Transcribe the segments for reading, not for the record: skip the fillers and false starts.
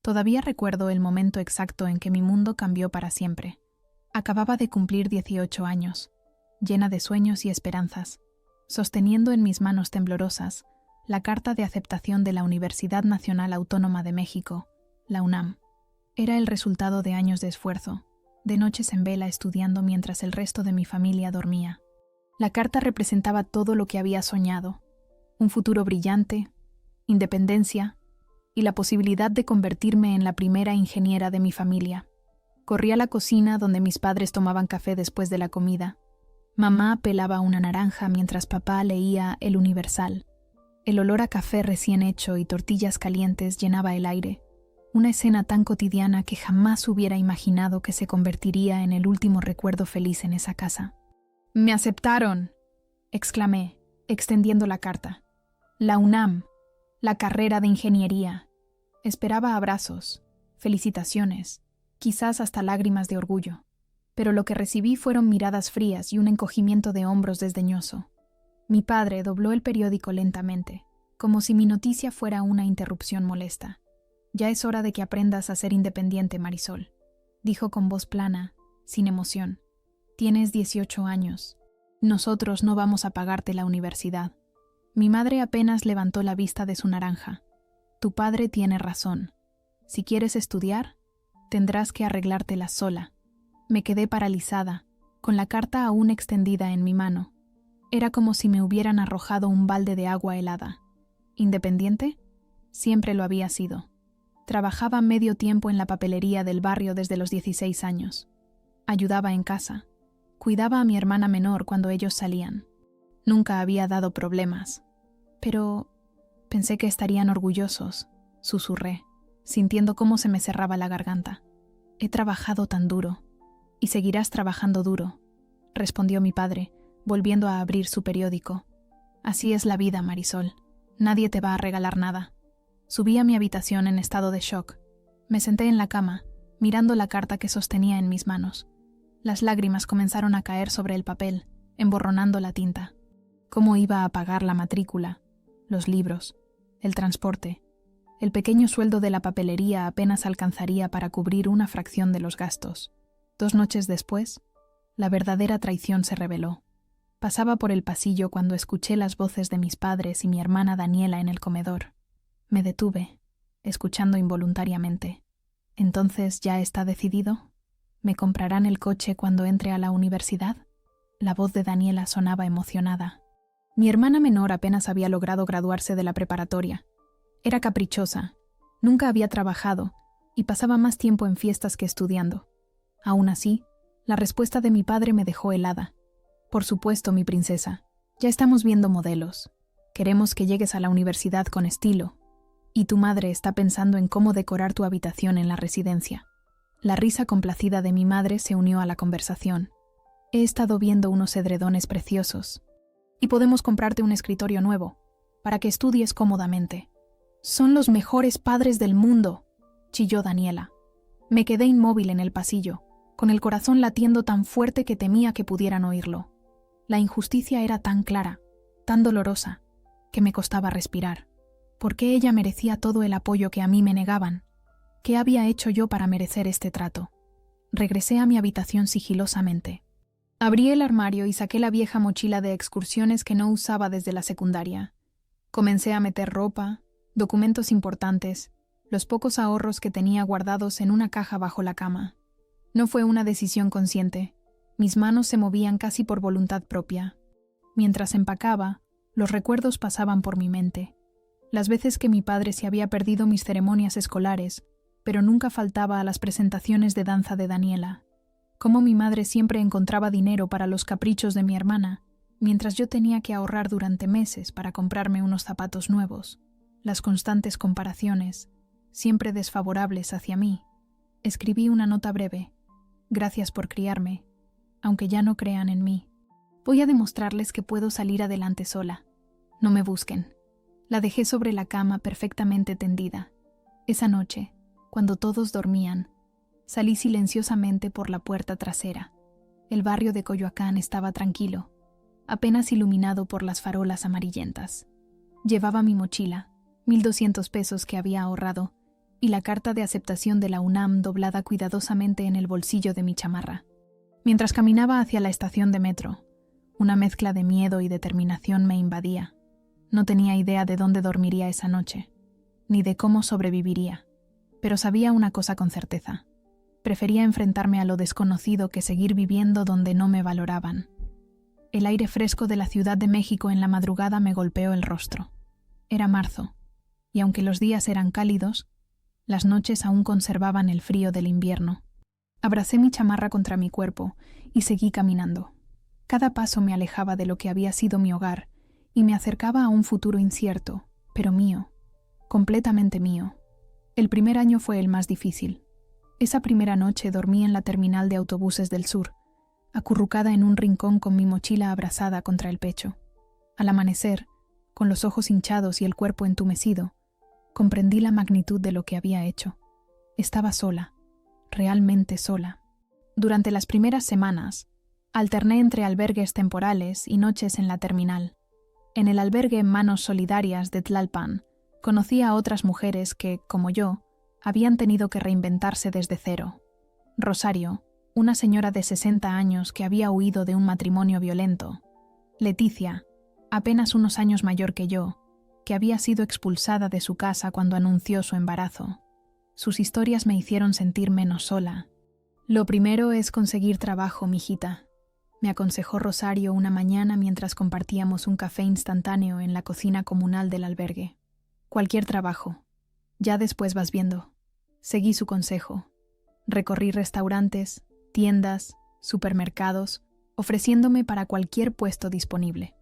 Todavía recuerdo el momento exacto en que mi mundo cambió para siempre. Acababa de cumplir 18 años, llena de sueños y esperanzas, sosteniendo en mis manos temblorosas la carta de aceptación de la Universidad Nacional Autónoma de México, la UNAM. Era el resultado de años de esfuerzo, de noches en vela estudiando mientras el resto de mi familia dormía. La carta representaba todo lo que había soñado: un futuro brillante, independencia y la posibilidad de convertirme en la primera ingeniera de mi familia. Corrí a la cocina donde mis padres tomaban café después de la comida. Mamá pelaba una naranja mientras papá leía El Universal. El olor a café recién hecho y tortillas calientes llenaba el aire, una escena tan cotidiana que jamás hubiera imaginado que se convertiría en el último recuerdo feliz en esa casa. «¡Me aceptaron!», exclamé, extendiendo la carta. «La UNAM, la carrera de ingeniería». Esperaba abrazos, felicitaciones, quizás hasta lágrimas de orgullo, pero lo que recibí fueron miradas frías y un encogimiento de hombros desdeñoso. Mi padre dobló el periódico lentamente, como si mi noticia fuera una interrupción molesta. «Ya es hora de que aprendas a ser independiente, Marisol», dijo con voz plana, sin emoción. «Tienes 18 años. Nosotros no vamos a pagarte la universidad». Mi madre apenas levantó la vista de su naranja. «Tu padre tiene razón. Si quieres estudiar, tendrás que arreglártela sola». Me quedé paralizada, con la carta aún extendida en mi mano. Era como si me hubieran arrojado un balde de agua helada. ¿Independiente? Siempre lo había sido. Trabajaba medio tiempo en la papelería del barrio desde los 16 años. Ayudaba en casa. Cuidaba a mi hermana menor cuando ellos salían. Nunca había dado problemas. Pero pensé que estarían orgullosos, susurré, sintiendo cómo se me cerraba la garganta. «He trabajado tan duro». «Y seguirás trabajando duro», respondió mi padre, volviendo a abrir su periódico. «Así es la vida, Marisol. Nadie te va a regalar nada». Subí a mi habitación en estado de shock. Me senté en la cama, mirando la carta que sostenía en mis manos. Las lágrimas comenzaron a caer sobre el papel, emborronando la tinta. ¿Cómo iba a pagar la matrícula, los libros, el transporte? El pequeño sueldo de la papelería apenas alcanzaría para cubrir una fracción de los gastos. 2 noches después, la verdadera traición se reveló. Pasaba por el pasillo cuando escuché las voces de mis padres y mi hermana Daniela en el comedor. Me detuve, escuchando involuntariamente. «¿Entonces ya está decidido? ¿Me comprarán el coche cuando entre a la universidad?». La voz de Daniela sonaba emocionada. Mi hermana menor apenas había logrado graduarse de la preparatoria. Era caprichosa, nunca había trabajado y pasaba más tiempo en fiestas que estudiando. Aún así, la respuesta de mi padre me dejó helada. «Por supuesto, mi princesa. Ya estamos viendo modelos. Queremos que llegues a la universidad con estilo. Y tu madre está pensando en cómo decorar tu habitación en la residencia». La risa complacida de mi madre se unió a la conversación. «He estado viendo unos edredones preciosos. Y podemos comprarte un escritorio nuevo, para que estudies cómodamente». «Son los mejores padres del mundo», chilló Daniela. Me quedé inmóvil en el pasillo, con el corazón latiendo tan fuerte que temía que pudieran oírlo. La injusticia era tan clara, tan dolorosa, que me costaba respirar. ¿Por qué ella merecía todo el apoyo que a mí me negaban? ¿Qué había hecho yo para merecer este trato? Regresé a mi habitación sigilosamente. Abrí el armario y saqué la vieja mochila de excursiones que no usaba desde la secundaria. Comencé a meter ropa, documentos importantes, los pocos ahorros que tenía guardados en una caja bajo la cama. No fue una decisión consciente. Mis manos se movían casi por voluntad propia. Mientras empacaba, los recuerdos pasaban por mi mente. Las veces que mi padre se había perdido mis ceremonias escolares, pero nunca faltaba a las presentaciones de danza de Daniela. Cómo mi madre siempre encontraba dinero para los caprichos de mi hermana, mientras yo tenía que ahorrar durante meses para comprarme unos zapatos nuevos. Las constantes comparaciones, siempre desfavorables hacia mí. Escribí una nota breve. «Gracias por criarme, aunque ya no crean en mí. Voy a demostrarles que puedo salir adelante sola. No me busquen». La dejé sobre la cama perfectamente tendida. Esa noche, cuando todos dormían, salí silenciosamente por la puerta trasera. El barrio de Coyoacán estaba tranquilo, apenas iluminado por las farolas amarillentas. Llevaba mi mochila, 1,200 pesos que había ahorrado, y la carta de aceptación de la UNAM doblada cuidadosamente en el bolsillo de mi chamarra. Mientras caminaba hacia la estación de metro, una mezcla de miedo y determinación me invadía. No tenía idea de dónde dormiría esa noche, ni de cómo sobreviviría, pero sabía una cosa con certeza. Prefería enfrentarme a lo desconocido que seguir viviendo donde no me valoraban. El aire fresco de la Ciudad de México en la madrugada me golpeó el rostro. Era marzo, y aunque los días eran cálidos, las noches aún conservaban el frío del invierno. Abracé mi chamarra contra mi cuerpo y seguí caminando. Cada paso me alejaba de lo que había sido mi hogar y me acercaba a un futuro incierto, pero mío, completamente mío. El primer año fue el más difícil. Esa primera noche dormí en la terminal de autobuses del sur, acurrucada en un rincón con mi mochila abrazada contra el pecho. Al amanecer, con los ojos hinchados y el cuerpo entumecido, comprendí la magnitud de lo que había hecho. Estaba sola, realmente sola. Durante las primeras semanas, alterné entre albergues temporales y noches en la terminal. En el albergue Manos Solidarias de Tlalpan, conocí a otras mujeres que, como yo, habían tenido que reinventarse desde cero. Rosario, una señora de 60 años que había huido de un matrimonio violento. Leticia, apenas unos años mayor que yo, que había sido expulsada de su casa cuando anunció su embarazo. Sus historias me hicieron sentir menos sola. Lo primero es conseguir trabajo, mijita, me aconsejó Rosario una mañana mientras compartíamos un café instantáneo en la cocina comunal del albergue. Cualquier trabajo. Ya después vas viendo. Seguí su consejo. Recorrí restaurantes, tiendas, supermercados, ofreciéndome para cualquier puesto disponible.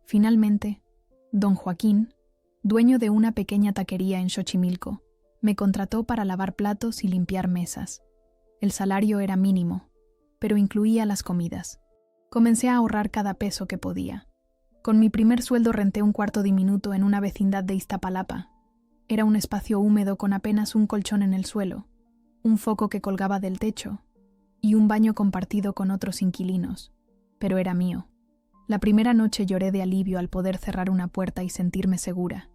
Finalmente, don Joaquín, dueño de una pequeña taquería en Xochimilco, me contrató para lavar platos y limpiar mesas. El salario era mínimo, pero incluía las comidas. Comencé a ahorrar cada peso que podía. Con mi primer sueldo renté un cuarto diminuto en una vecindad de Iztapalapa. Era un espacio húmedo con apenas un colchón en el suelo, un foco que colgaba del techo y un baño compartido con otros inquilinos, pero era mío. La primera noche lloré de alivio al poder cerrar una puerta y sentirme segura.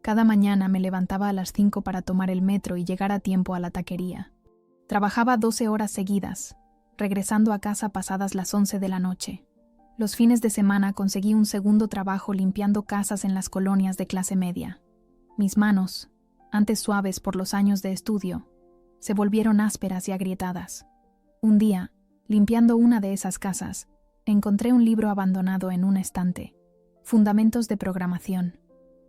Cada mañana me levantaba a las 5 para tomar el metro y llegar a tiempo a la taquería. Trabajaba 12 horas seguidas, regresando a casa pasadas las 11 de la noche. Los fines de semana conseguí un segundo trabajo limpiando casas en las colonias de clase media. Mis manos, antes suaves por los años de estudio, se volvieron ásperas y agrietadas. Un día, limpiando una de esas casas, encontré un libro abandonado en un estante. Fundamentos de programación.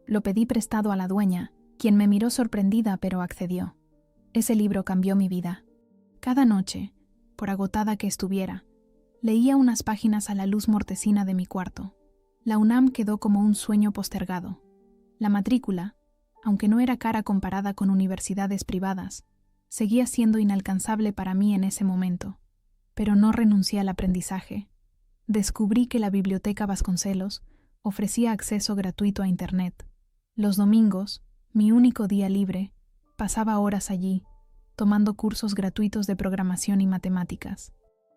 Lo pedí prestado a la dueña, quien me miró sorprendida pero accedió. Ese libro cambió mi vida. Cada noche, por agotada que estuviera, leía unas páginas a la luz mortecina de mi cuarto. La UNAM quedó como un sueño postergado. La matrícula, aunque no era cara comparada con universidades privadas, seguía siendo inalcanzable para mí en ese momento. Pero no renuncié al aprendizaje. Descubrí que la Biblioteca Vasconcelos ofrecía acceso gratuito a Internet. Los domingos, mi único día libre, pasaba horas allí, tomando cursos gratuitos de programación y matemáticas.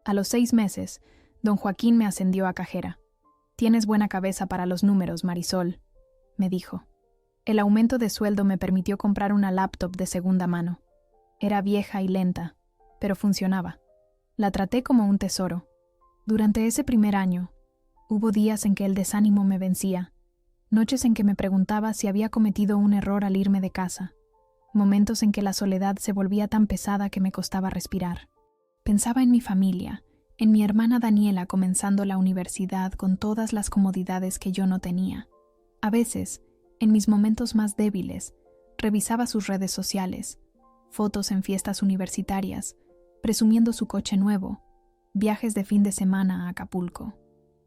A los 6 meses, don Joaquín me ascendió a cajera. «Tienes buena cabeza para los números, Marisol», me dijo. El aumento de sueldo me permitió comprar una laptop de segunda mano. Era vieja y lenta, pero funcionaba. La traté como un tesoro. Durante ese primer año, hubo días en que el desánimo me vencía, noches en que me preguntaba si había cometido un error al irme de casa, momentos en que la soledad se volvía tan pesada que me costaba respirar. Pensaba en mi familia, en mi hermana Daniela comenzando la universidad con todas las comodidades que yo no tenía. A veces, en mis momentos más débiles, revisaba sus redes sociales, fotos en fiestas universitarias, presumiendo su coche nuevo, viajes de fin de semana a Acapulco.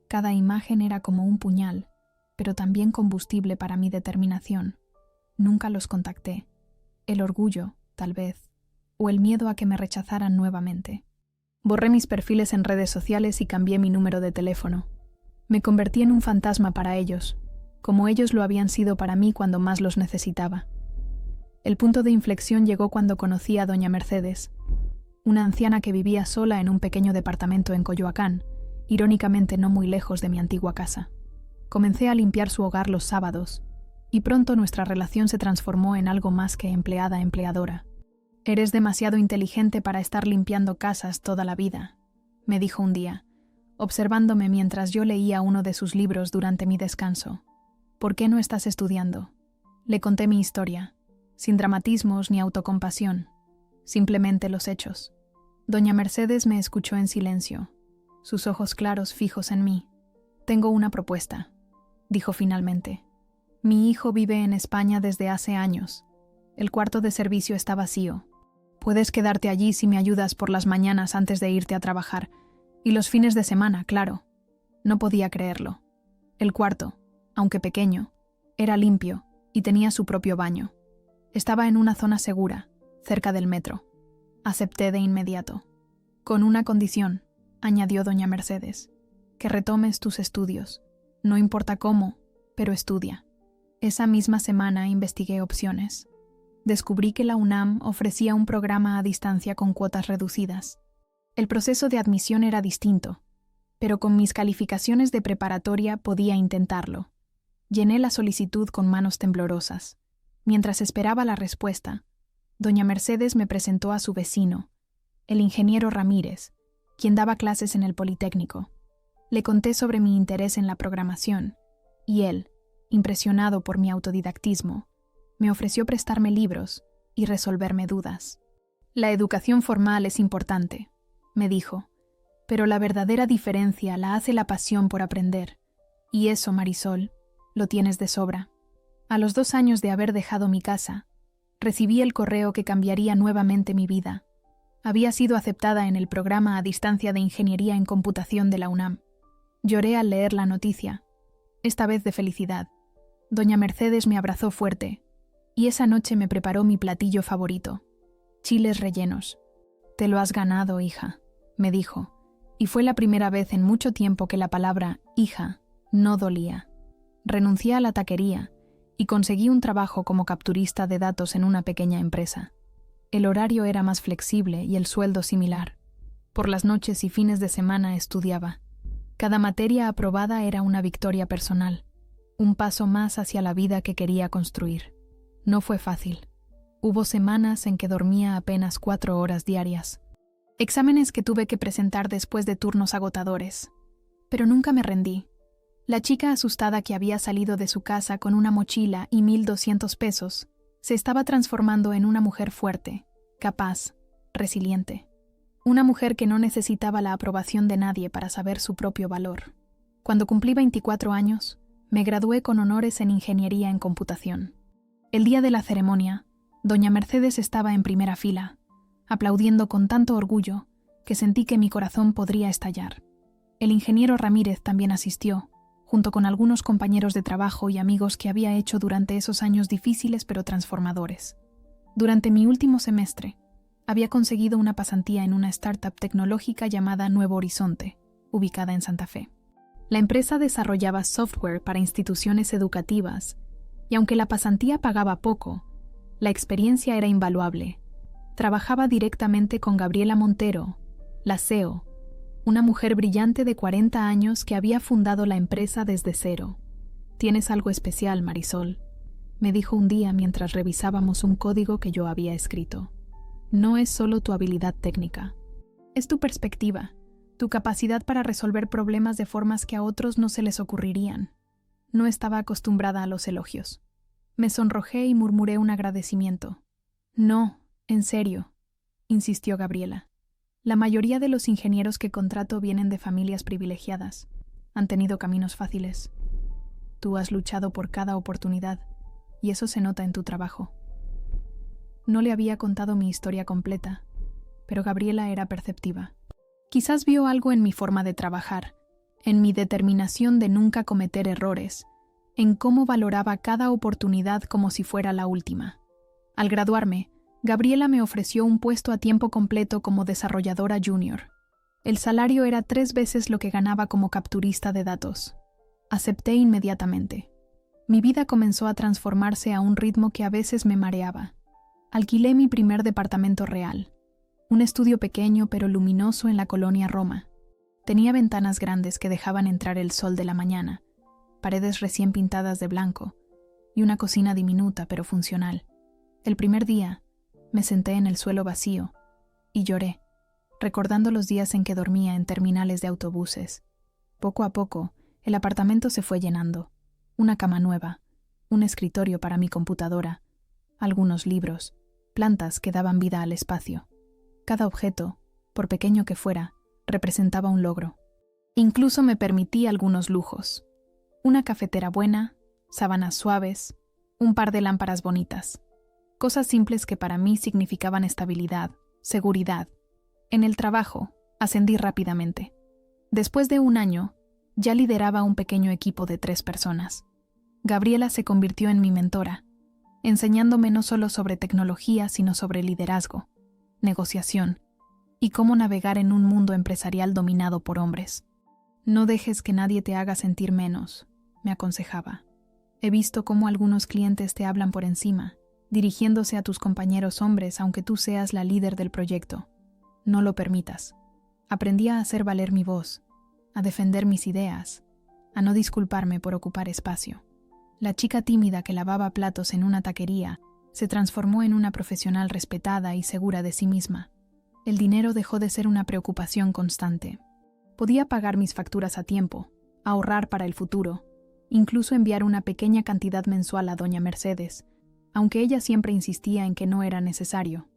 Cada imagen era como un puñal, pero también combustible para mi determinación. Nunca los contacté. El orgullo, tal vez, o el miedo a que me rechazaran nuevamente. Borré mis perfiles en redes sociales y cambié mi número de teléfono. Me convertí en un fantasma para ellos, como ellos lo habían sido para mí cuando más los necesitaba. El punto de inflexión llegó cuando conocí a doña Mercedes, una anciana que vivía sola en un pequeño departamento en Coyoacán, irónicamente no muy lejos de mi antigua casa. Comencé a limpiar su hogar los sábados, y pronto nuestra relación se transformó en algo más que empleada-empleadora. Eres demasiado inteligente para estar limpiando casas toda la vida, me dijo un día, observándome mientras yo leía uno de sus libros durante mi descanso. ¿Por qué no estás estudiando? Le conté mi historia, sin dramatismos ni autocompasión, simplemente los hechos. Doña Mercedes me escuchó en silencio, sus ojos claros fijos en mí. Tengo una propuesta, dijo finalmente. Mi hijo vive en España desde hace años. El cuarto de servicio está vacío. Puedes quedarte allí si me ayudas por las mañanas antes de irte a trabajar, y los fines de semana, claro. No podía creerlo. El cuarto, aunque pequeño, era limpio y tenía su propio baño. Estaba en una zona segura, cerca del metro. Acepté de inmediato. Con una condición, añadió doña Mercedes, que retomes tus estudios. No importa cómo, pero estudia. Esa misma semana investigué opciones. Descubrí que la UNAM ofrecía un programa a distancia con cuotas reducidas. El proceso de admisión era distinto, pero con mis calificaciones de preparatoria podía intentarlo. Llené la solicitud con manos temblorosas. Mientras esperaba la respuesta, doña Mercedes me presentó a su vecino, el ingeniero Ramírez, quien daba clases en el Politécnico. Le conté sobre mi interés en la programación, y él, impresionado por mi autodidactismo, me ofreció prestarme libros y resolverme dudas. La educación formal es importante, me dijo, pero la verdadera diferencia la hace la pasión por aprender, y eso, Marisol, lo tienes de sobra. A los 2 años de haber dejado mi casa, recibí el correo que cambiaría nuevamente mi vida. Había sido aceptada en el programa a distancia de Ingeniería en Computación de la UNAM. Lloré al leer la noticia, esta vez de felicidad. Doña Mercedes me abrazó fuerte, y esa noche me preparó mi platillo favorito, chiles rellenos. «Te lo has ganado, hija», me dijo, y fue la primera vez en mucho tiempo que la palabra «hija» no dolía. Renuncié a la taquería y conseguí un trabajo como capturista de datos en una pequeña empresa. El horario era más flexible y el sueldo similar. Por las noches y fines de semana estudiaba. Cada materia aprobada era una victoria personal, un paso más hacia la vida que quería construir. No fue fácil. Hubo semanas en que dormía apenas 4 horas diarias. Exámenes que tuve que presentar después de turnos agotadores. Pero nunca me rendí. La chica asustada que había salido de su casa con una mochila y 1,200 pesos se estaba transformando en una mujer fuerte, capaz, resiliente. Una mujer que no necesitaba la aprobación de nadie para saber su propio valor. Cuando cumplí 24 años, me gradué con honores en Ingeniería en Computación. El día de la ceremonia, doña Mercedes estaba en primera fila, aplaudiendo con tanto orgullo que sentí que mi corazón podría estallar. El ingeniero Ramírez también asistió, junto con algunos compañeros de trabajo y amigos que había hecho durante esos años difíciles pero transformadores. Durante mi último semestre, había conseguido una pasantía en una startup tecnológica llamada Nuevo Horizonte, ubicada en Santa Fe. La empresa desarrollaba software para instituciones educativas, y aunque la pasantía pagaba poco, la experiencia era invaluable. Trabajaba directamente con Gabriela Montero, la CEO, una mujer brillante de 40 años que había fundado la empresa desde cero. «Tienes algo especial, Marisol», me dijo un día mientras revisábamos un código que yo había escrito. «No es solo tu habilidad técnica, es tu perspectiva, tu capacidad para resolver problemas de formas que a otros no se les ocurrirían». No estaba acostumbrada a los elogios. Me sonrojé y murmuré un agradecimiento. «No, en serio», insistió Gabriela. «La mayoría de los ingenieros que contrato vienen de familias privilegiadas. Han tenido caminos fáciles. Tú has luchado por cada oportunidad, y eso se nota en tu trabajo». No le había contado mi historia completa, pero Gabriela era perceptiva. Quizás vio algo en mi forma de trabajar, en mi determinación de nunca cometer errores, en cómo valoraba cada oportunidad como si fuera la última. Al graduarme, Gabriela me ofreció un puesto a tiempo completo como desarrolladora junior. El salario era 3 veces lo que ganaba como capturista de datos. Acepté inmediatamente. Mi vida comenzó a transformarse a un ritmo que a veces me mareaba. Alquilé mi primer departamento real, un estudio pequeño pero luminoso en la colonia Roma. Tenía ventanas grandes que dejaban entrar el sol de la mañana, paredes recién pintadas de blanco y una cocina diminuta pero funcional. El primer día, Me senté en el suelo vacío y lloré, recordando los días en que dormía en terminales de autobuses. Poco a poco, el apartamento se fue llenando. Una cama nueva, un escritorio para mi computadora, algunos libros, plantas que daban vida al espacio. Cada objeto, por pequeño que fuera, representaba un logro. Incluso me permití algunos lujos. Una cafetera buena, sábanas suaves, un par de lámparas bonitas. Cosas simples que para mí significaban estabilidad, seguridad. En el trabajo, ascendí rápidamente. Después de un año, ya lideraba un pequeño equipo de 3 personas. Gabriela se convirtió en mi mentora, enseñándome no solo sobre tecnología, sino sobre liderazgo, negociación y cómo navegar en un mundo empresarial dominado por hombres. No dejes que nadie te haga sentir menos, me aconsejaba. He visto cómo algunos clientes te hablan por encima, dirigiéndose a tus compañeros hombres aunque tú seas la líder del proyecto. No lo permitas. Aprendí a hacer valer mi voz, a defender mis ideas, a no disculparme por ocupar espacio. La chica tímida que lavaba platos en una taquería se transformó en una profesional respetada y segura de sí misma. El dinero dejó de ser una preocupación constante. Podía pagar mis facturas a tiempo, ahorrar para el futuro, incluso enviar una pequeña cantidad mensual a doña Mercedes, aunque ella siempre insistía en que no era necesario.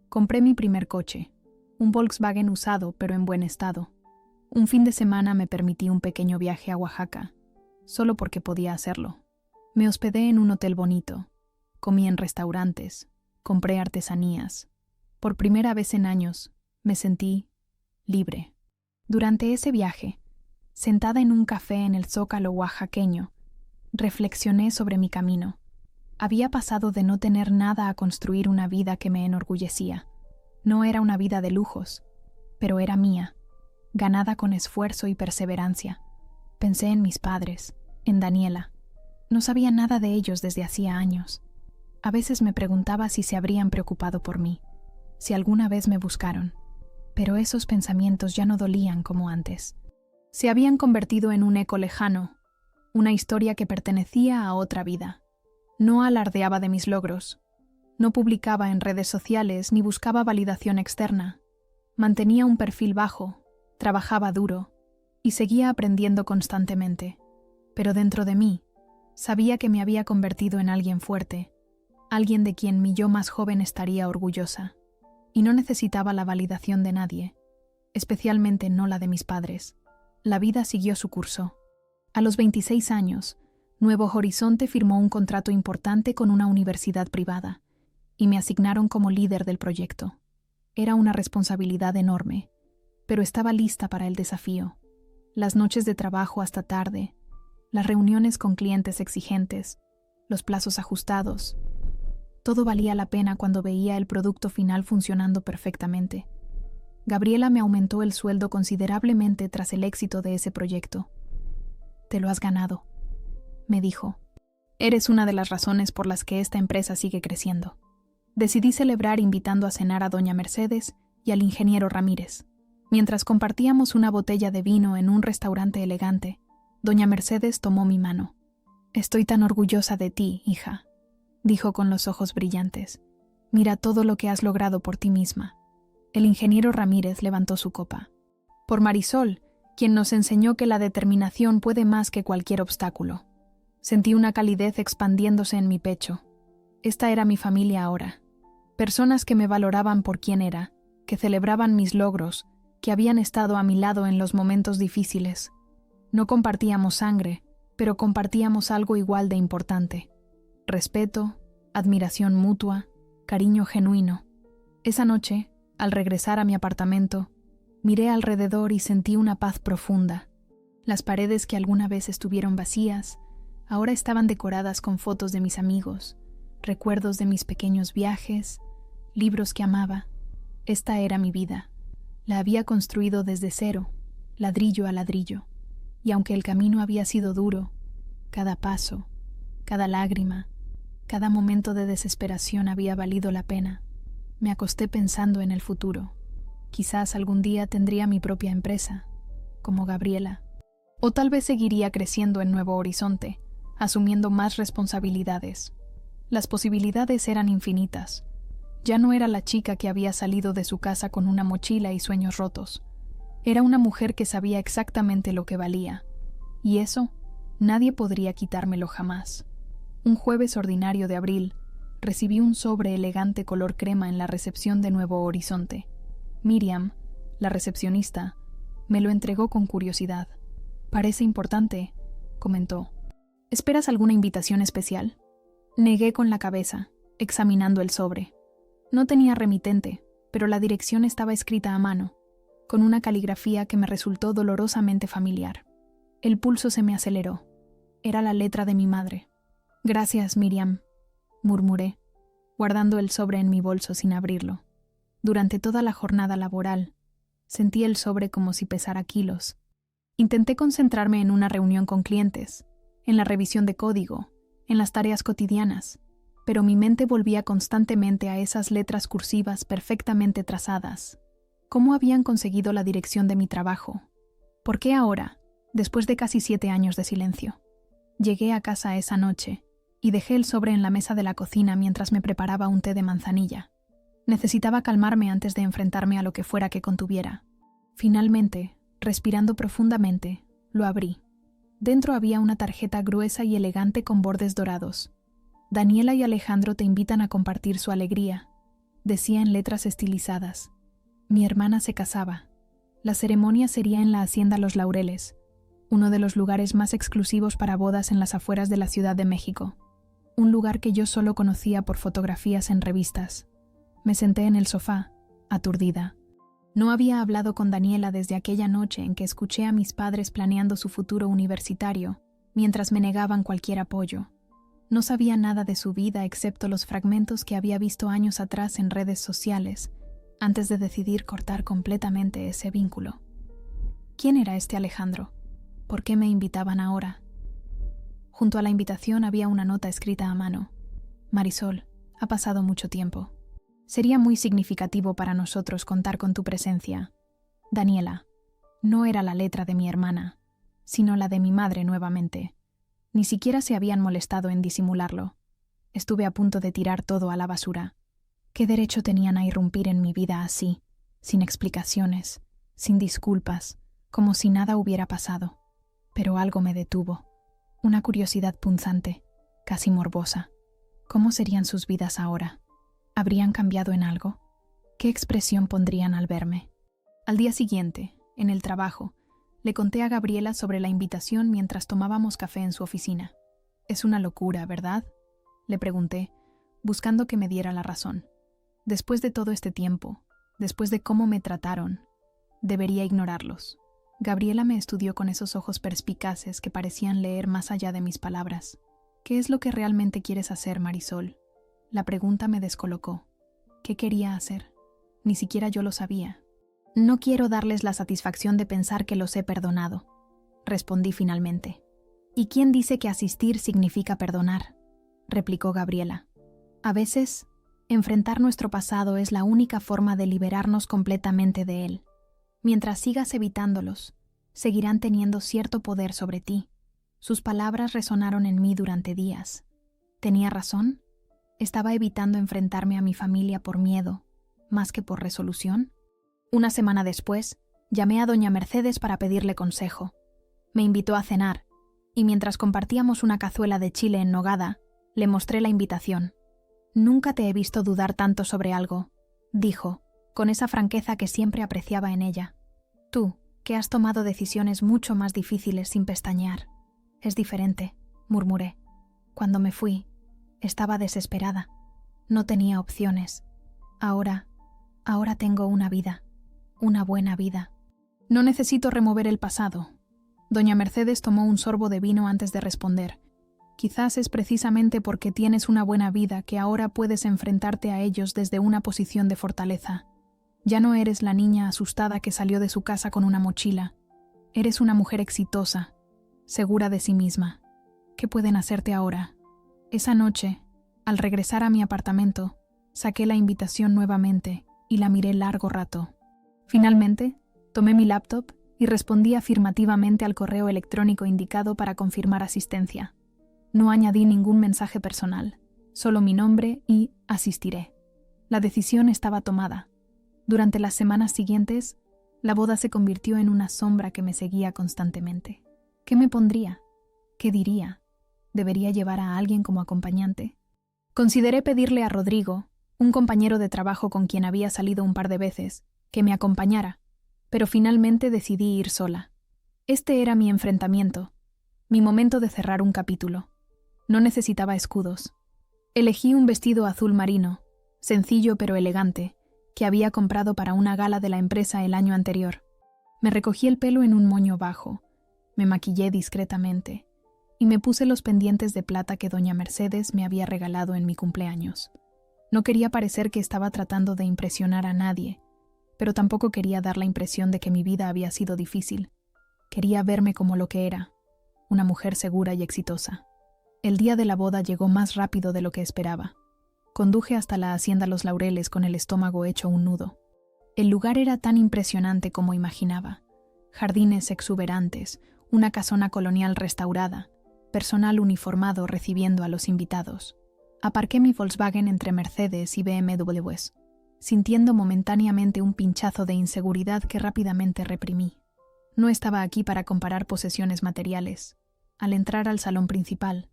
Compré mi primer coche, un Volkswagen usado pero en buen estado. Un fin de semana me permití un pequeño viaje a Oaxaca, solo porque podía hacerlo. Me hospedé en un hotel bonito, comí en restaurantes, compré artesanías. Por primera vez en años, me sentí libre. Durante ese viaje, sentada en un café en el Zócalo oaxaqueño, reflexioné sobre mi camino. Había pasado de no tener nada a construir una vida que me enorgullecía. No era una vida de lujos, pero era mía, ganada con esfuerzo y perseverancia. Pensé en mis padres, en Daniela. No sabía nada de ellos desde hacía años. A veces me preguntaba si se habrían preocupado por mí, si alguna vez me buscaron, pero esos pensamientos ya no dolían como antes. Se habían convertido en un eco lejano, una historia que pertenecía a otra vida. No alardeaba de mis logros, no publicaba en redes sociales ni buscaba validación externa. Mantenía un perfil bajo, trabajaba duro y seguía aprendiendo constantemente. Pero dentro de mí, sabía que me había convertido en alguien fuerte, alguien de quien mi yo más joven estaría orgullosa, y no necesitaba la validación de nadie, especialmente no la de mis padres. La vida siguió su curso. A los 26 años, Nuevo Horizonte firmó un contrato importante con una universidad privada, y me asignaron como líder del proyecto. Era una responsabilidad enorme, pero estaba lista para el desafío. Las noches de trabajo hasta tarde, las reuniones con clientes exigentes, los plazos ajustados. Todo valía la pena cuando veía el producto final funcionando perfectamente. Gabriela me aumentó el sueldo considerablemente tras el éxito de ese proyecto. «Te lo has ganado», me dijo. «Eres una de las razones por las que esta empresa sigue creciendo». Decidí celebrar invitando a cenar a doña Mercedes y al ingeniero Ramírez. Mientras compartíamos una botella de vino en un restaurante elegante, doña Mercedes tomó mi mano. «Estoy tan orgullosa de ti, hija», dijo con los ojos brillantes. «Mira todo lo que has logrado por ti misma». El ingeniero Ramírez levantó su copa. «Por Marisol, quien nos enseñó que la determinación puede más que cualquier obstáculo». Sentí una calidez expandiéndose en mi pecho. Esta era mi familia ahora. Personas que me valoraban por quien era, que celebraban mis logros, que habían estado a mi lado en los momentos difíciles. No compartíamos sangre, pero compartíamos algo igual de importante. Respeto, admiración mutua, cariño genuino. Esa noche, al regresar a mi apartamento, miré alrededor y sentí una paz profunda. Las paredes que alguna vez estuvieron vacías, ahora estaban decoradas con fotos de mis amigos, recuerdos de mis pequeños viajes, libros que amaba. Esta era mi vida. La había construido desde cero, ladrillo a ladrillo. Y aunque el camino había sido duro, cada paso, cada lágrima, cada momento de desesperación había valido la pena. Me acosté pensando en el futuro. Quizás algún día tendría mi propia empresa, como Gabriela. O tal vez seguiría creciendo en Nuevo Horizonte, asumiendo más responsabilidades. Las posibilidades eran infinitas. Ya no era la chica que había salido de su casa con una mochila y sueños rotos. Era una mujer que sabía exactamente lo que valía. Y eso, nadie podría quitármelo jamás. Un jueves ordinario de abril, recibí un sobre elegante color crema en la recepción de Nuevo Horizonte. Miriam, la recepcionista, me lo entregó con curiosidad. «Parece importante», comentó. «¿Esperas alguna invitación especial?» Negué con la cabeza, examinando el sobre. No tenía remitente, pero la dirección estaba escrita a mano, con una caligrafía que me resultó dolorosamente familiar. El pulso se me aceleró. Era la letra de mi madre. «Gracias, Miriam», murmuré, guardando el sobre en mi bolso sin abrirlo. Durante toda la jornada laboral, sentí el sobre como si pesara kilos. Intenté concentrarme en una reunión con clientes, en la revisión de código, en las tareas cotidianas, pero mi mente volvía constantemente a esas letras cursivas perfectamente trazadas. ¿Cómo habían conseguido la dirección de mi trabajo? ¿Por qué ahora, después de casi 7 años de silencio? Llegué a casa esa noche y dejé el sobre en la mesa de la cocina mientras me preparaba un té de manzanilla. Necesitaba calmarme antes de enfrentarme a lo que fuera que contuviera. Finalmente, respirando profundamente, lo abrí. Dentro había una tarjeta gruesa y elegante con bordes dorados. «Daniela y Alejandro te invitan a compartir su alegría», decía en letras estilizadas. Mi hermana se casaba. La ceremonia sería en la Hacienda Los Laureles, uno de los lugares más exclusivos para bodas en las afueras de la Ciudad de México. Un lugar que yo solo conocía por fotografías en revistas. Me senté en el sofá, aturdida. No había hablado con Daniela desde aquella noche en que escuché a mis padres planeando su futuro universitario, mientras me negaban cualquier apoyo. No sabía nada de su vida excepto los fragmentos que había visto años atrás en redes sociales, antes de decidir cortar completamente ese vínculo. ¿Quién era este Alejandro? ¿Por qué me invitaban ahora? Junto a la invitación había una nota escrita a mano. «Marisol, ha pasado mucho tiempo. Sería muy significativo para nosotros contar con tu presencia. Daniela». No era la letra de mi hermana, sino la de mi madre nuevamente. Ni siquiera se habían molestado en disimularlo. Estuve a punto de tirar todo a la basura. ¿Qué derecho tenían a irrumpir en mi vida así, sin explicaciones, sin disculpas, como si nada hubiera pasado? Pero algo me detuvo. Una curiosidad punzante, casi morbosa. ¿Cómo serían sus vidas ahora? ¿Habrían cambiado en algo? ¿Qué expresión pondrían al verme? Al día siguiente, en el trabajo, le conté a Gabriela sobre la invitación mientras tomábamos café en su oficina. «Es una locura, ¿verdad?», le pregunté, buscando que me diera la razón. Después de todo este tiempo, después de cómo me trataron, debería ignorarlos. Gabriela me estudió con esos ojos perspicaces que parecían leer más allá de mis palabras. «¿Qué es lo que realmente quieres hacer, Marisol?». La pregunta me descolocó. ¿Qué quería hacer? Ni siquiera yo lo sabía. «No quiero darles la satisfacción de pensar que los he perdonado», respondí finalmente. «¿Y quién dice que asistir significa perdonar?», replicó Gabriela. «A veces, enfrentar nuestro pasado es la única forma de liberarnos completamente de él. Mientras sigas evitándolos, seguirán teniendo cierto poder sobre ti». Sus palabras resonaron en mí durante días. ¿Tenía razón? ¿Estaba evitando enfrentarme a mi familia por miedo, más que por resolución? Una semana después, llamé a doña Mercedes para pedirle consejo. Me invitó a cenar, y mientras compartíamos una cazuela de chile en nogada, le mostré la invitación. «Nunca te he visto dudar tanto sobre algo», dijo, con esa franqueza que siempre apreciaba en ella. «Tú, que has tomado decisiones mucho más difíciles sin pestañear». «Es diferente», murmuré. «Cuando me fui, estaba desesperada. No tenía opciones. Ahora tengo una vida, una buena vida. No necesito remover el pasado». Doña Mercedes tomó un sorbo de vino antes de responder. «Quizás es precisamente porque tienes una buena vida que ahora puedes enfrentarte a ellos desde una posición de fortaleza. Ya no eres la niña asustada que salió de su casa con una mochila. Eres una mujer exitosa, segura de sí misma. ¿Qué pueden hacerte ahora?». Esa noche, al regresar a mi apartamento, saqué la invitación nuevamente y la miré largo rato. Finalmente, tomé mi laptop y respondí afirmativamente al correo electrónico indicado para confirmar asistencia. No añadí ningún mensaje personal, solo mi nombre y «asistiré». La decisión estaba tomada. Durante las semanas siguientes, la boda se convirtió en una sombra que me seguía constantemente. ¿Qué me pondría? ¿Qué diría? ¿Debería llevar a alguien como acompañante? Consideré pedirle a Rodrigo, un compañero de trabajo con quien había salido un par de veces, que me acompañara, pero finalmente decidí ir sola. Este era mi enfrentamiento, mi momento de cerrar un capítulo. No necesitaba escudos. Elegí un vestido azul marino, sencillo pero elegante, que había comprado para una gala de la empresa el año anterior. Me recogí el pelo en un moño bajo, me maquillé discretamente y me puse los pendientes de plata que doña Mercedes me había regalado en mi cumpleaños. No quería parecer que estaba tratando de impresionar a nadie, pero tampoco quería dar la impresión de que mi vida había sido difícil. Quería verme como lo que era, una mujer segura y exitosa. El día de la boda llegó más rápido de lo que esperaba. Conduje hasta la hacienda Los Laureles con el estómago hecho un nudo. El lugar era tan impresionante como imaginaba. Jardines exuberantes, una casona colonial restaurada, personal uniformado recibiendo a los invitados. Aparqué mi Volkswagen entre Mercedes y BMWs, sintiendo momentáneamente un pinchazo de inseguridad que rápidamente reprimí. No estaba aquí para comparar posesiones materiales. Al entrar al salón principal,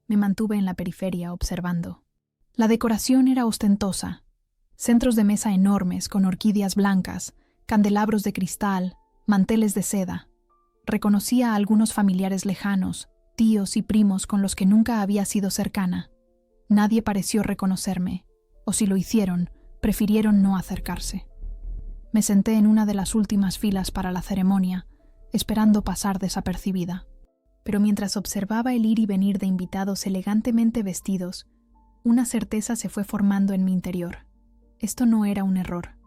me mantuve en la periferia observando. La decoración era ostentosa. Centros de mesa enormes con orquídeas blancas, candelabros de cristal, manteles de seda. Reconocía a algunos familiares lejanos, tíos y primos con los que nunca había sido cercana. Nadie pareció reconocerme, o si lo hicieron, prefirieron no acercarse. Me senté en una de las últimas filas para la ceremonia, esperando pasar desapercibida. Pero mientras observaba el ir y venir de invitados elegantemente vestidos, una certeza se fue formando en mi interior. Esto no era un error.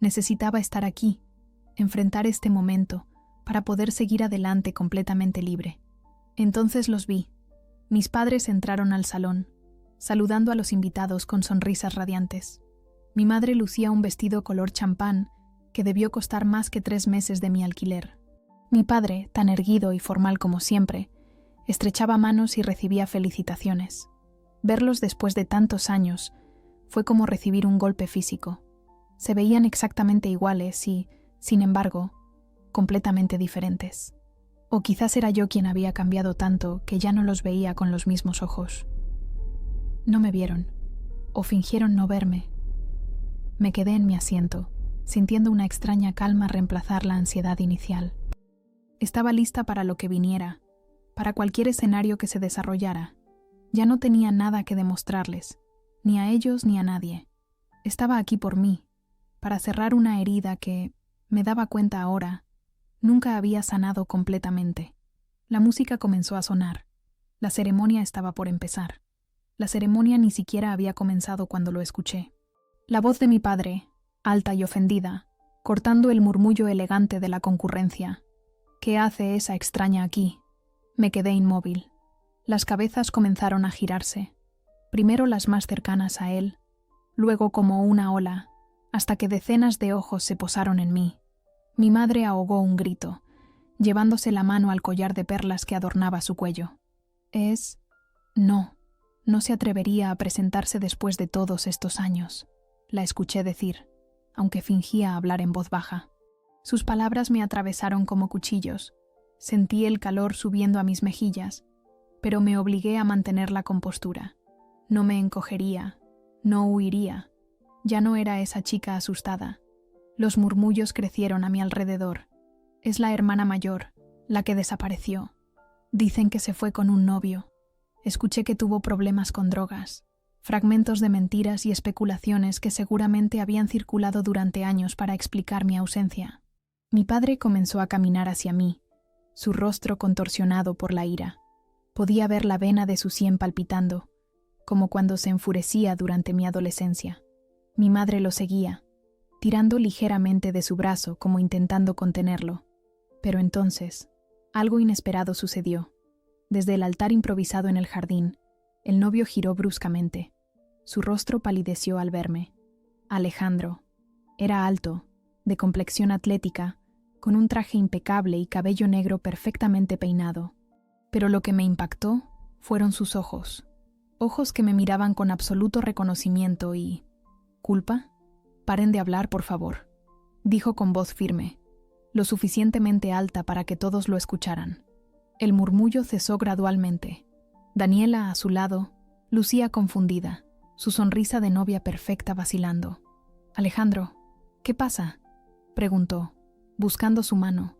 Necesitaba estar aquí, enfrentar este momento, para poder seguir adelante completamente libre. Entonces los vi. Mis padres entraron al salón, saludando a los invitados con sonrisas radiantes. Mi madre lucía un vestido color champán que debió costar más que 3 meses de mi alquiler. Mi padre, tan erguido y formal como siempre, estrechaba manos y recibía felicitaciones. Verlos después de tantos años fue como recibir un golpe físico. Se veían exactamente iguales y, sin embargo, completamente diferentes. O quizás era yo quien había cambiado tanto que ya no los veía con los mismos ojos. No me vieron, o fingieron no verme. Me quedé en mi asiento, sintiendo una extraña calma reemplazar la ansiedad inicial. Estaba lista para lo que viniera, para cualquier escenario que se desarrollara. Ya no tenía nada que demostrarles, ni a ellos ni a nadie. Estaba aquí por mí, para cerrar una herida que, me daba cuenta ahora, nunca había sanado completamente. La música comenzó a sonar. La ceremonia estaba por empezar. La ceremonia ni siquiera había comenzado cuando lo escuché. La voz de mi padre, alta y ofendida, cortando el murmullo elegante de la concurrencia. ¿Qué hace esa extraña aquí? Me quedé inmóvil. Las cabezas comenzaron a girarse. Primero las más cercanas a él, luego como una ola, hasta que decenas de ojos se posaron en mí. Mi madre ahogó un grito, llevándose la mano al collar de perlas que adornaba su cuello. No se atrevería a presentarse después de todos estos años, la escuché decir, aunque fingía hablar en voz baja. Sus palabras me atravesaron como cuchillos. Sentí el calor subiendo a mis mejillas, pero me obligué a mantener la compostura. No me encogería, no huiría. Ya no era esa chica asustada. Los murmullos crecieron a mi alrededor. Es la hermana mayor, la que desapareció. Dicen que se fue con un novio. Escuché que tuvo problemas con drogas, fragmentos de mentiras y especulaciones que seguramente habían circulado durante años para explicar mi ausencia. Mi padre comenzó a caminar hacia mí, su rostro contorsionado por la ira. Podía ver la vena de su sien palpitando, como cuando se enfurecía durante mi adolescencia. Mi madre lo seguía, tirando ligeramente de su brazo como intentando contenerlo. Pero entonces, algo inesperado sucedió. Desde el altar improvisado en el jardín, el novio giró bruscamente. Su rostro palideció al verme. Alejandro. Era alto, de complexión atlética, con un traje impecable y cabello negro perfectamente peinado. Pero lo que me impactó fueron sus ojos. Ojos que me miraban con absoluto reconocimiento y, ¿Culpa? Paren de hablar, por favor, dijo con voz firme, lo suficientemente alta para que todos lo escucharan. El murmullo cesó gradualmente. Daniela, a su lado, lucía confundida, su sonrisa de novia perfecta vacilando. «Alejandro, ¿qué pasa?», preguntó, buscando su mano,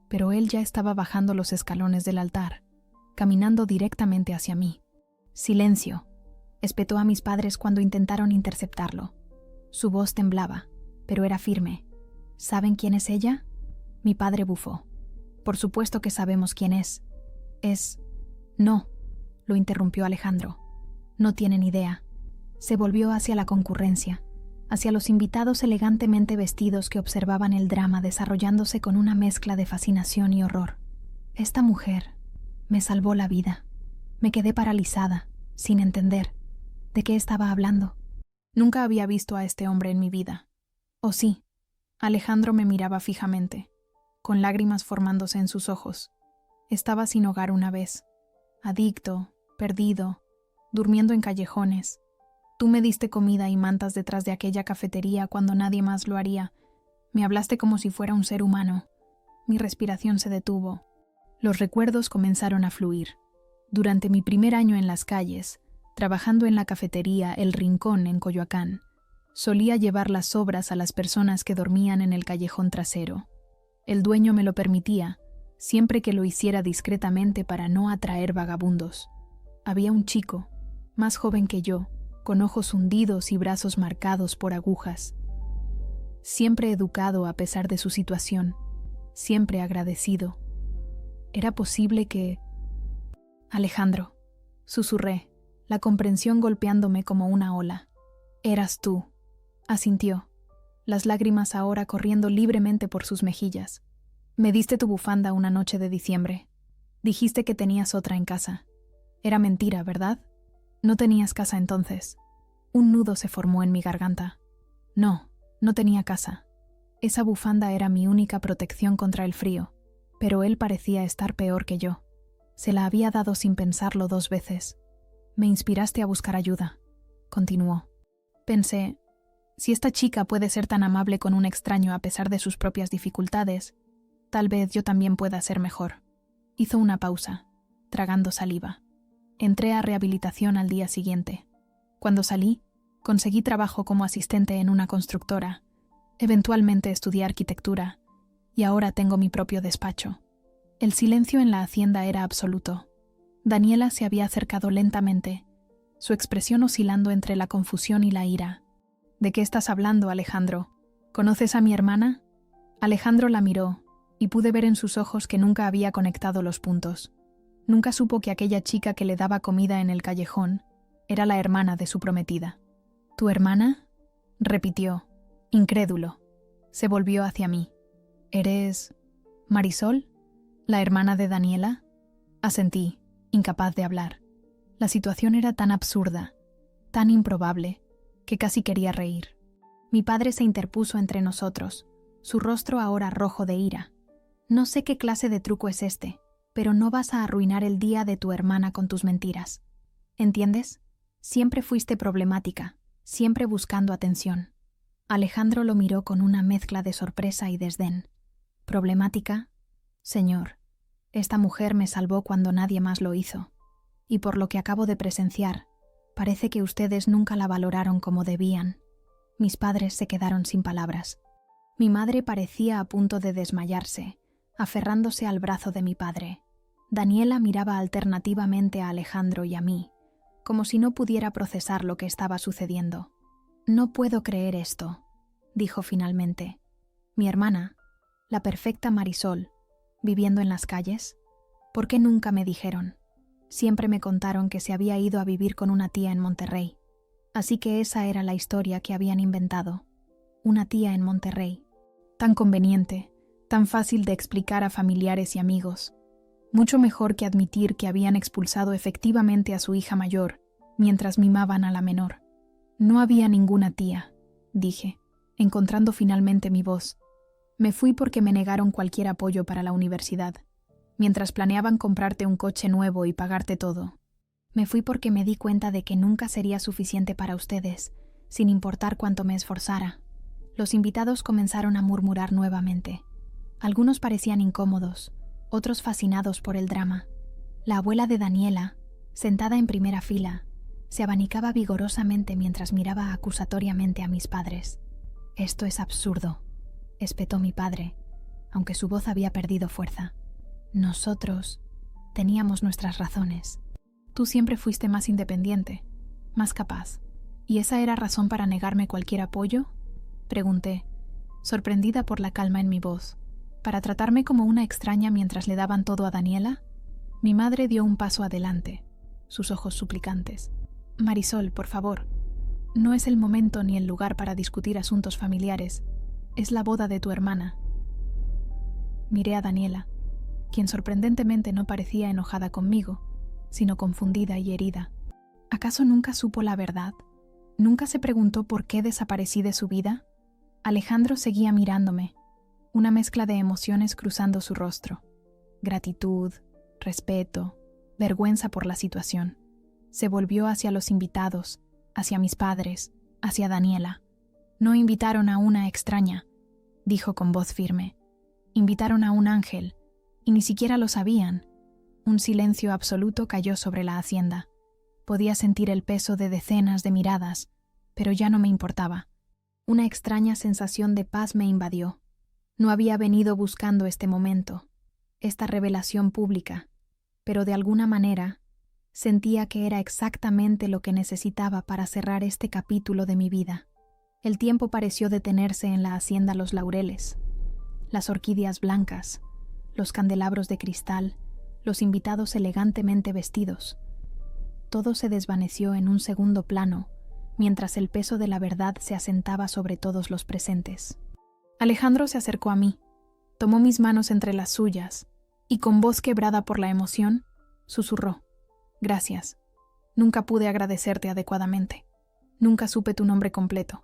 pero él ya estaba bajando los escalones del altar, caminando directamente hacia mí. «Silencio», espetó a mis padres cuando intentaron interceptarlo. Su voz temblaba, pero era firme. «¿Saben quién es ella?», mi padre bufó. «Por supuesto que sabemos quién es. Es...». «No», lo interrumpió Alejandro. «No tienen idea». Se volvió hacia la concurrencia, hacia los invitados elegantemente vestidos que observaban el drama desarrollándose con una mezcla de fascinación y horror. «Esta mujer me salvó la vida». Me quedé paralizada, sin entender de qué estaba hablando. Nunca había visto a este hombre en mi vida. ¿O sí? Alejandro me miraba fijamente, con lágrimas formándose en sus ojos. Estaba sin hogar una vez, adicto, perdido, durmiendo en callejones. Tú me diste comida y mantas detrás de aquella cafetería cuando nadie más lo haría. Me hablaste como si fuera un ser humano. Mi respiración se detuvo. Los recuerdos comenzaron a fluir. Durante mi primer año en las calles, trabajando en la cafetería El Rincón en Coyoacán, solía llevar las sobras a las personas que dormían en el callejón trasero. El dueño me lo permitía, siempre que lo hiciera discretamente para no atraer vagabundos. Había un chico, más joven que yo, con ojos hundidos y brazos marcados por agujas. Siempre educado a pesar de su situación, siempre agradecido. ¿Era posible que...? «Alejandro», susurré, la comprensión golpeándome como una ola. «Eras tú», asintió, las lágrimas ahora corriendo libremente por sus mejillas. «Me diste tu bufanda una noche de diciembre. Dijiste que tenías otra en casa. Era mentira, ¿verdad? No tenías casa entonces». Un nudo se formó en mi garganta. No, no tenía casa. Esa bufanda era mi única protección contra el frío, pero él parecía estar peor que yo. Se la había dado sin pensarlo 2 veces. «Me inspiraste a buscar ayuda», continuó. Pensé, si esta chica puede ser tan amable con un extraño a pesar de sus propias dificultades, tal vez yo también pueda ser mejor. Hizo una pausa, tragando saliva. Entré a rehabilitación al día siguiente. Cuando salí, conseguí trabajo como asistente en una constructora. Eventualmente estudié arquitectura, y ahora tengo mi propio despacho. El silencio en la hacienda era absoluto. Daniela se había acercado lentamente, su expresión oscilando entre la confusión y la ira. «¿De qué estás hablando, Alejandro? ¿Conoces a mi hermana?». Alejandro la miró, y pude ver en sus ojos que nunca había conectado los puntos. Nunca supo que aquella chica que le daba comida en el callejón era la hermana de su prometida. «¿Tu hermana?», repitió, incrédulo. Se volvió hacia mí. «¿Eres Marisol, la hermana de Daniela?». Asentí, incapaz de hablar. La situación era tan absurda, tan improbable, que casi quería reír. Mi padre se interpuso entre nosotros, su rostro ahora rojo de ira. «No sé qué clase de truco es este, pero no vas a arruinar el día de tu hermana con tus mentiras. ¿Entiendes? Siempre fuiste problemática, siempre buscando atención». Alejandro lo miró con una mezcla de sorpresa y desdén. «¿Problemática? Señor, esta mujer me salvó cuando nadie más lo hizo. Y por lo que acabo de presenciar, parece que ustedes nunca la valoraron como debían». Mis padres se quedaron sin palabras. Mi madre parecía a punto de desmayarse, aferrándose al brazo de mi padre. Daniela miraba alternativamente a Alejandro y a mí, como si no pudiera procesar lo que estaba sucediendo. «No puedo creer esto», dijo finalmente. «Mi hermana, la perfecta Marisol, viviendo en las calles. ¿Por qué nunca me dijeron? Siempre me contaron que se había ido a vivir con una tía en Monterrey. Así que esa era la historia que habían inventado. Una tía en Monterrey. Tan conveniente, tan fácil de explicar a familiares y amigos. Mucho mejor que admitir que habían expulsado efectivamente a su hija mayor, mientras mimaban a la menor. «No había ninguna tía», dije, encontrando finalmente mi voz. «Me fui porque me negaron cualquier apoyo para la universidad, mientras planeaban comprarte un coche nuevo y pagarte todo. Me fui porque me di cuenta de que nunca sería suficiente para ustedes, sin importar cuánto me esforzara. Los invitados comenzaron a murmurar nuevamente. Algunos parecían incómodos, otros fascinados por el drama. La abuela de Daniela, sentada en primera fila, se abanicaba vigorosamente mientras miraba acusatoriamente a mis padres. «Esto es absurdo», espetó mi padre, aunque su voz había perdido fuerza. «Nosotros teníamos nuestras razones. Tú siempre fuiste más independiente, más capaz. ¿Y esa era razón para negarme cualquier apoyo?», pregunté, sorprendida por la calma en mi voz. ¿Para tratarme como una extraña mientras le daban todo a Daniela? Mi madre dio un paso adelante, sus ojos suplicantes. «Marisol, por favor, no es el momento ni el lugar para discutir asuntos familiares. Es la boda de tu hermana». Miré a Daniela, quien sorprendentemente no parecía enojada conmigo, sino confundida y herida. ¿Acaso nunca supo la verdad? ¿Nunca se preguntó por qué desaparecí de su vida? Alejandro seguía mirándome, una mezcla de emociones cruzando su rostro. Gratitud, respeto, vergüenza por la situación. Se volvió hacia los invitados, hacia mis padres, hacia Daniela. «No invitaron a una extraña», dijo con voz firme. «Invitaron a un ángel, y ni siquiera lo sabían». Un silencio absoluto cayó sobre la hacienda. Podía sentir el peso de decenas de miradas, pero ya no me importaba. Una extraña sensación de paz me invadió. No había venido buscando este momento, esta revelación pública, pero de alguna manera sentía que era exactamente lo que necesitaba para cerrar este capítulo de mi vida. El tiempo pareció detenerse en la hacienda Los Laureles. Las orquídeas blancas, los candelabros de cristal, los invitados elegantemente vestidos. Todo se desvaneció en un segundo plano, mientras el peso de la verdad se asentaba sobre todos los presentes. Alejandro se acercó a mí, tomó mis manos entre las suyas y con voz quebrada por la emoción, susurró: «Gracias. Nunca pude agradecerte adecuadamente. Nunca supe tu nombre completo.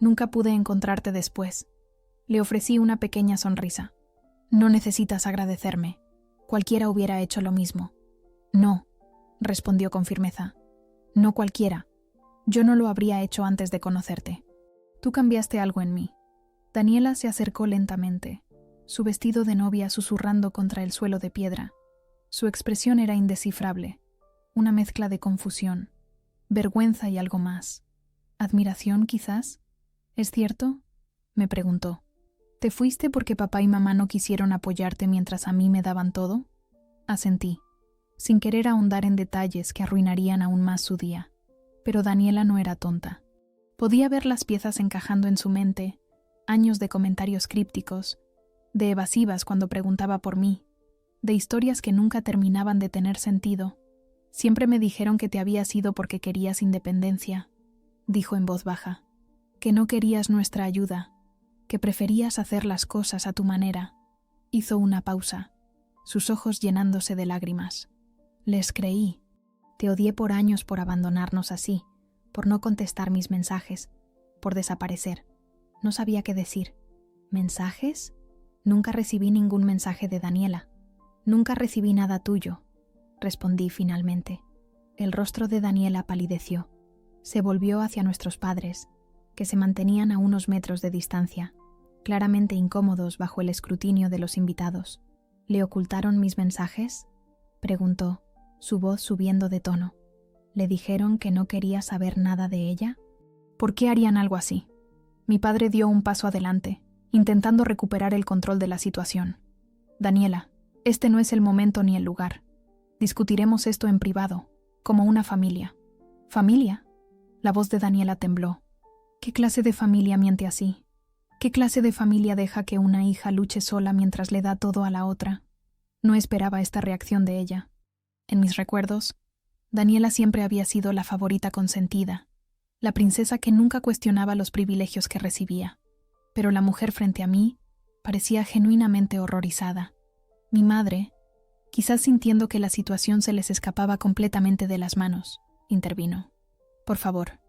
Nunca pude encontrarte después». Le ofrecí una pequeña sonrisa. «No necesitas agradecerme. Cualquiera hubiera hecho lo mismo». «No», respondió con firmeza. «No cualquiera. Yo no lo habría hecho antes de conocerte. Tú cambiaste algo en mí». Daniela se acercó lentamente, su vestido de novia susurrando contra el suelo de piedra. Su expresión era indescifrable, una mezcla de confusión, vergüenza y algo más. ¿Admiración, quizás? ¿Es cierto?, me preguntó. ¿Te fuiste porque papá y mamá no quisieron apoyarte mientras a mí me daban todo? Asentí, sin querer ahondar en detalles que arruinarían aún más su día. Pero Daniela no era tonta. Podía ver las piezas encajando en su mente, años de comentarios crípticos, de evasivas cuando preguntaba por mí, de historias que nunca terminaban de tener sentido. «Siempre me dijeron que te habías ido porque querías independencia», dijo en voz baja, «que no querías nuestra ayuda, que preferías hacer las cosas a tu manera». Hizo una pausa, sus ojos llenándose de lágrimas. «Les creí. Te odié por años por abandonarnos así, por no contestar mis mensajes, por desaparecer. No sabía qué decir. ¿Mensajes? Nunca recibí ningún mensaje de Daniela. Nunca recibí nada tuyo», respondí finalmente. El rostro de Daniela palideció. Se volvió hacia nuestros padres, que se mantenían a unos metros de distancia, claramente incómodos bajo el escrutinio de los invitados. «¿Le ocultaron mis mensajes?», preguntó, su voz subiendo de tono. «¿Le dijeron que no quería saber nada de ella?». «¿Por qué harían algo así?». Mi padre dio un paso adelante, intentando recuperar el control de la situación. «Daniela, este no es el momento ni el lugar. Discutiremos esto en privado, como una familia». «¿Familia?». La voz de Daniela tembló. ¿Qué clase de familia miente así? ¿Qué clase de familia deja que una hija luche sola mientras le da todo a la otra? No esperaba esta reacción de ella. En mis recuerdos, Daniela siempre había sido la favorita consentida, la princesa que nunca cuestionaba los privilegios que recibía. Pero la mujer frente a mí parecía genuinamente horrorizada. Mi madre, quizás sintiendo que la situación se les escapaba completamente de las manos, intervino. «Por favor,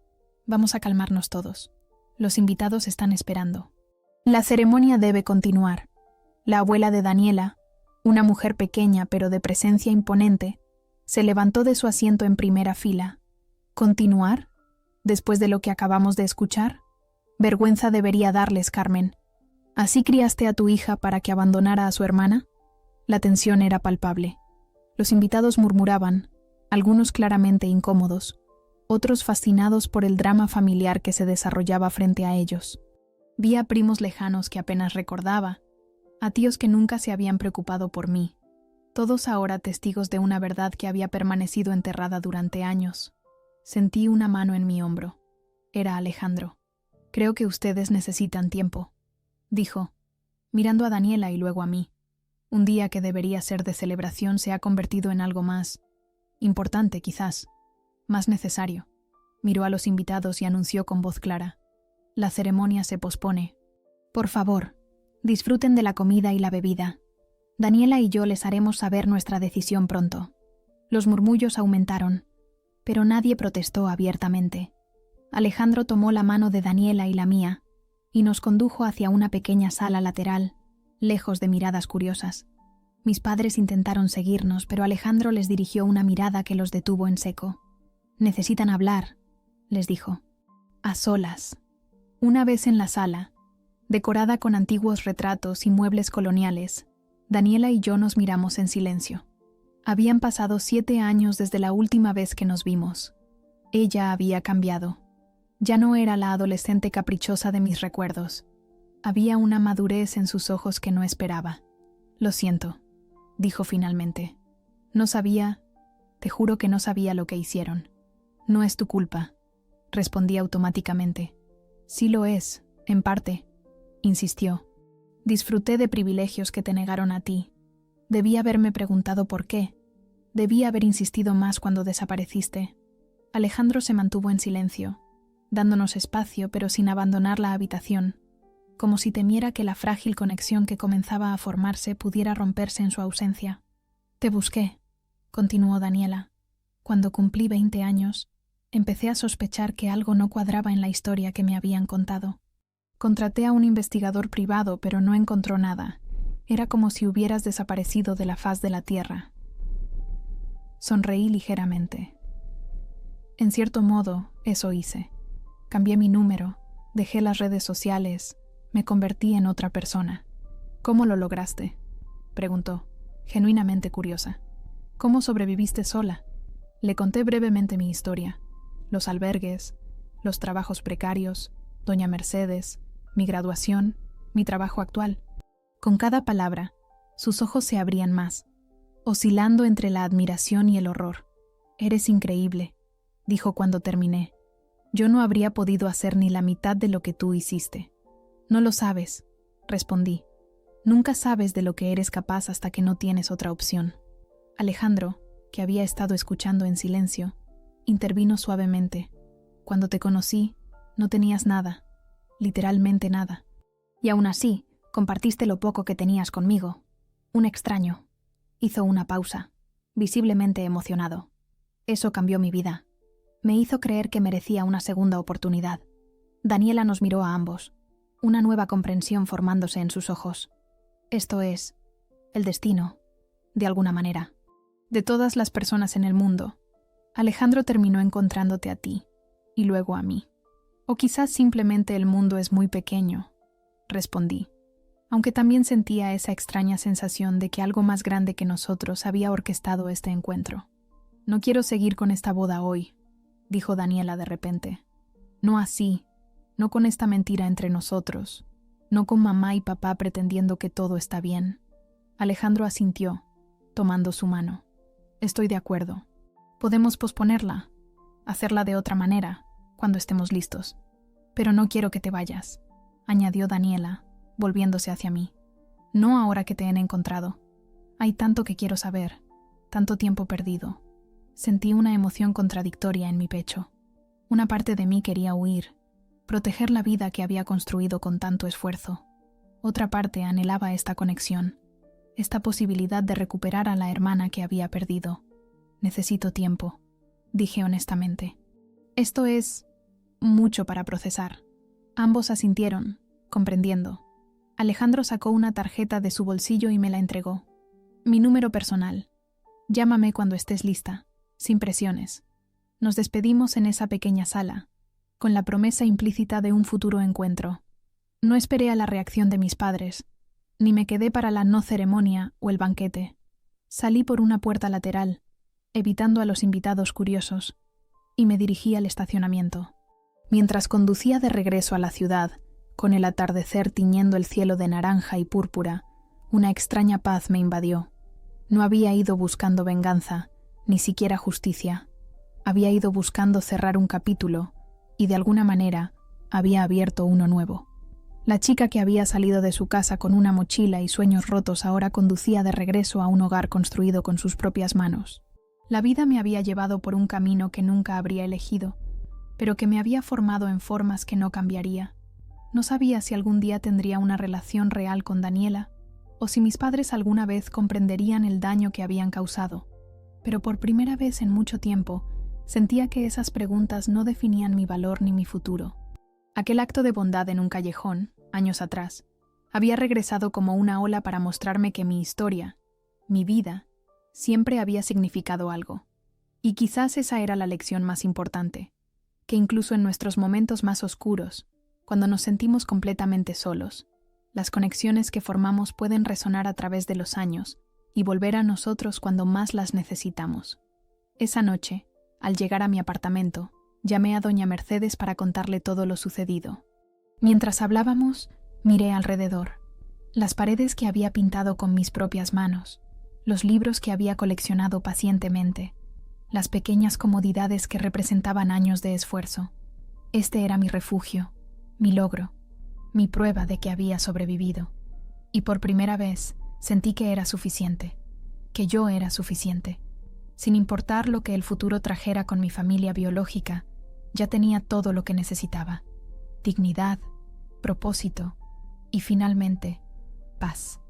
vamos a calmarnos todos. Los invitados están esperando. La ceremonia debe continuar». La abuela de Daniela, una mujer pequeña pero de presencia imponente, se levantó de su asiento en primera fila. «¿Continuar?», ¿Después de lo que acabamos de escuchar? Vergüenza debería darles, Carmen. ¿Así criaste a tu hija para que abandonara a su hermana? La tensión era palpable. Los invitados murmuraban, algunos claramente incómodos, otros fascinados por el drama familiar que se desarrollaba frente a ellos. Vi a primos lejanos que apenas recordaba, a tíos que nunca se habían preocupado por mí, todos ahora testigos de una verdad que había permanecido enterrada durante años. Sentí una mano en mi hombro. Era Alejandro. «Creo que ustedes necesitan tiempo», dijo, mirando a Daniela y luego a mí. Un día que debería ser de celebración se ha convertido en algo más importante, quizás, más necesario. Miró a los invitados y anunció con voz clara: «La ceremonia se pospone. Por favor, disfruten de la comida y la bebida. Daniela y yo les haremos saber nuestra decisión pronto». Los murmullos aumentaron, pero nadie protestó abiertamente. Alejandro tomó la mano de Daniela y la mía y nos condujo hacia una pequeña sala lateral, lejos de miradas curiosas. Mis padres intentaron seguirnos, pero Alejandro les dirigió una mirada que los detuvo en seco. «Necesitan hablar», les dijo. «A solas». Una vez en la sala, decorada con antiguos retratos y muebles coloniales, Daniela y yo nos miramos en silencio. Habían pasado 7 años desde la última vez que nos vimos. Ella había cambiado. Ya no era la adolescente caprichosa de mis recuerdos. Había una madurez en sus ojos que no esperaba. «Lo siento», dijo finalmente. «No sabía, te juro que no sabía lo que hicieron». «No es tu culpa», respondí automáticamente. «Sí lo es, en parte», insistió. «Disfruté de privilegios que te negaron a ti. Debí haberme preguntado por qué. Debí haber insistido más cuando desapareciste». Alejandro se mantuvo en silencio, dándonos espacio pero sin abandonar la habitación, como si temiera que la frágil conexión que comenzaba a formarse pudiera romperse en su ausencia. «Te busqué», continuó Daniela. «Cuando cumplí 20 años, empecé a sospechar que algo no cuadraba en la historia que me habían contado. Contraté a un investigador privado, pero no encontró nada. Era como si hubieras desaparecido de la faz de la tierra». Sonreí ligeramente. En cierto modo, eso hice. Cambié mi número, dejé las redes sociales, me convertí en otra persona. «¿Cómo lo lograste?», preguntó, genuinamente curiosa. «¿Cómo sobreviviste sola?». Le conté brevemente mi historia: los albergues, los trabajos precarios, doña Mercedes, mi graduación, mi trabajo actual. Con cada palabra, sus ojos se abrían más, oscilando entre la admiración y el horror. «Eres increíble», dijo cuando terminé. «Yo no habría podido hacer ni la mitad de lo que tú hiciste». «No lo sabes», respondí. «Nunca sabes de lo que eres capaz hasta que no tienes otra opción». Alejandro, que había estado escuchando en silencio, intervino suavemente. «Cuando te conocí, no tenías nada, literalmente nada. Y aún así, compartiste lo poco que tenías conmigo. Un extraño». Hizo una pausa, visiblemente emocionado. «Eso cambió mi vida. Me hizo creer que merecía una segunda oportunidad». Daniela nos miró a ambos, una nueva comprensión formándose en sus ojos. «Esto es el destino, de alguna manera. De todas las personas en el mundo, Alejandro terminó encontrándote a ti, y luego a mí. O quizás simplemente el mundo es muy pequeño», respondí, aunque también sentía esa extraña sensación de que algo más grande que nosotros había orquestado este encuentro. «No quiero seguir con esta boda hoy», dijo Daniela de repente. «No así, no con esta mentira entre nosotros, no con mamá y papá pretendiendo que todo está bien». Alejandro asintió, tomando su mano. «Estoy de acuerdo. Podemos posponerla, hacerla de otra manera, cuando estemos listos. Pero no quiero que te vayas», añadió Daniela, volviéndose hacia mí. «No ahora que te he encontrado. Hay tanto que quiero saber, tanto tiempo perdido». Sentí una emoción contradictoria en mi pecho. Una parte de mí quería huir, proteger la vida que había construido con tanto esfuerzo. Otra parte anhelaba esta conexión, esta posibilidad de recuperar a la hermana que había perdido. «Necesito tiempo», dije honestamente. «Esto es mucho para procesar». Ambos asintieron, comprendiendo. Alejandro sacó una tarjeta de su bolsillo y me la entregó. «Mi número personal. Llámame cuando estés lista, sin presiones». Nos despedimos en esa pequeña sala, con la promesa implícita de un futuro encuentro. No esperé a la reacción de mis padres, ni me quedé para la no ceremonia o el banquete. Salí por una puerta lateral, evitando a los invitados curiosos, y me dirigí al estacionamiento. Mientras conducía de regreso a la ciudad, con el atardecer tiñendo el cielo de naranja y púrpura, una extraña paz me invadió. No había ido buscando venganza, ni siquiera justicia. Había ido buscando cerrar un capítulo, y de alguna manera había abierto uno nuevo. La chica que había salido de su casa con una mochila y sueños rotos ahora conducía de regreso a un hogar construido con sus propias manos. La vida me había llevado por un camino que nunca habría elegido, pero que me había formado en formas que no cambiaría. No sabía si algún día tendría una relación real con Daniela, o si mis padres alguna vez comprenderían el daño que habían causado. Pero por primera vez en mucho tiempo, sentía que esas preguntas no definían mi valor ni mi futuro. Aquel acto de bondad en un callejón, años atrás, había regresado como una ola para mostrarme que mi historia, mi vida, siempre había significado algo. Y quizás esa era la lección más importante, que incluso en nuestros momentos más oscuros, cuando nos sentimos completamente solos, las conexiones que formamos pueden resonar a través de los años y volver a nosotros cuando más las necesitamos. Esa noche, al llegar a mi apartamento, llamé a doña Mercedes para contarle todo lo sucedido. Mientras hablábamos, miré alrededor. Las paredes que había pintado con mis propias manos, los libros que había coleccionado pacientemente, las pequeñas comodidades que representaban años de esfuerzo. Este era mi refugio, mi logro, mi prueba de que había sobrevivido. Y por primera vez sentí que era suficiente, que yo era suficiente. Sin importar lo que el futuro trajera con mi familia biológica, ya tenía todo lo que necesitaba: dignidad, propósito y, finalmente, paz.